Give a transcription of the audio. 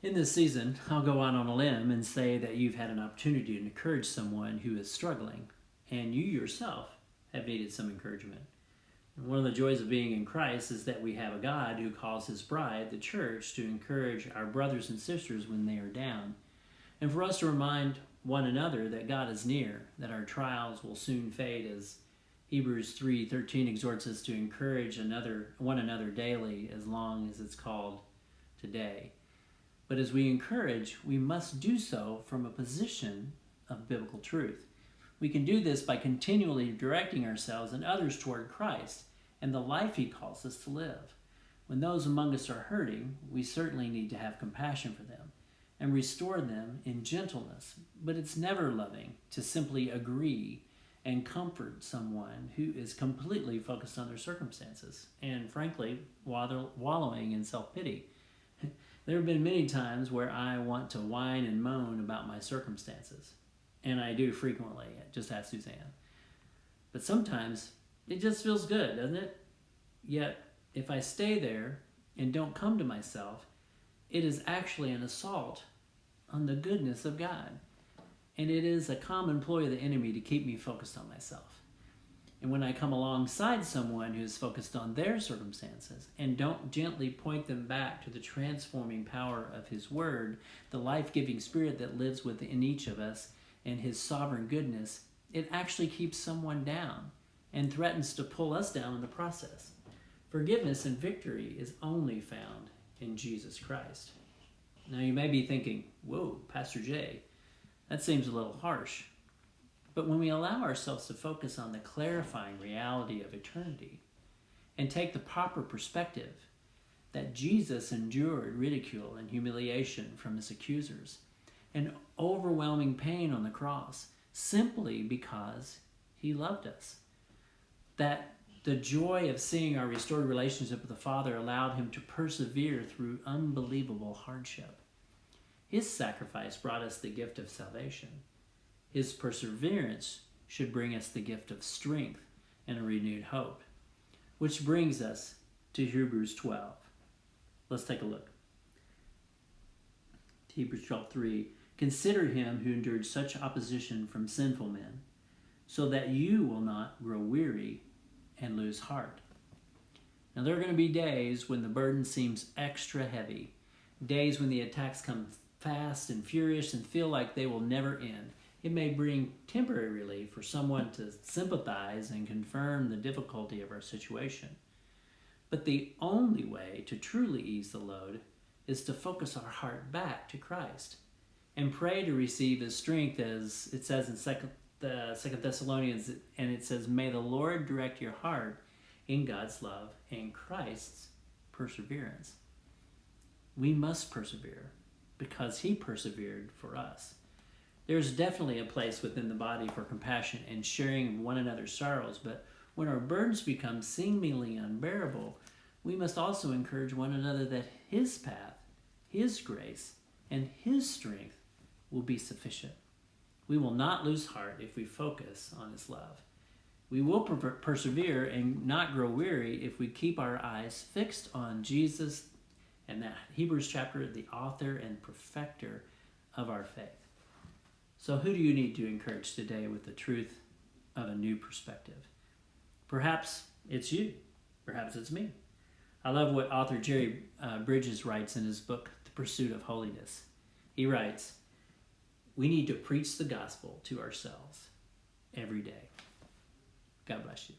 In this season, I'll go out on a limb and say that you've had an opportunity to encourage someone who is struggling, and you yourself have needed some encouragement. And one of the joys of being in Christ is that we have a God who calls his bride, the church, to encourage our brothers and sisters when they are down, and for us to remind one another that God is near, that our trials will soon fade, as Hebrews 3:13 exhorts us to encourage one another daily as long as it's called today. But as we encourage, we must do so from a position of biblical truth. We can do this by continually directing ourselves and others toward Christ and the life he calls us to live. When those among us are hurting, we certainly need to have compassion for them and restore them in gentleness. But it's never loving to simply agree and comfort someone who is completely focused on their circumstances and, frankly, wallowing in self-pity. There have been many times where I want to whine and moan about my circumstances, and I do frequently, just ask Suzanne. But sometimes it just feels good, doesn't it? Yet, if I stay there and don't come to myself, it is actually an assault on the goodness of God. And it is a common ploy of the enemy to keep me focused on myself. And when I come alongside someone who's focused on their circumstances and don't gently point them back to the transforming power of his word, the life-giving spirit that lives within each of us, and his sovereign goodness, it actually keeps someone down and threatens to pull us down in the process. Forgiveness and victory is only found in Jesus Christ. Now you may be thinking, whoa, Pastor Jay, that seems a little harsh. But when we allow ourselves to focus on the clarifying reality of eternity and take the proper perspective that Jesus endured ridicule and humiliation from his accusers and overwhelming pain on the cross simply because he loved us, that the joy of seeing our restored relationship with the Father allowed him to persevere through unbelievable hardship. His sacrifice brought us the gift of salvation. His perseverance should bring us the gift of strength and a renewed hope. Which brings us to Hebrews 12. Let's take a look. Hebrews 12:3. Consider him who endured such opposition from sinful men, so that you will not grow weary and lose heart. Now there are going to be days when the burden seems extra heavy, days when the attacks come fast and furious and feel like they will never end. It may bring temporary relief for someone to sympathize and confirm the difficulty of our situation. But the only way to truly ease the load is to focus our heart back to Christ and pray to receive his strength, as it says in 2 Thessalonians, and it says, may the Lord direct your heart in God's love and Christ's perseverance. We must persevere because he persevered for us. There's definitely a place within the body for compassion and sharing one another's sorrows, but when our burdens become seemingly unbearable, we must also encourage one another that his path, his grace, and his strength will be sufficient. We will not lose heart if we focus on his love. We will persevere and not grow weary if we keep our eyes fixed on Jesus and that Hebrews chapter, the author and perfecter of our faith. So who do you need to encourage today with the truth of a new perspective? Perhaps it's you. Perhaps it's me. I love what author Jerry Bridges writes in his book, The Pursuit of Holiness. He writes, we need to preach the gospel to ourselves every day. God bless you.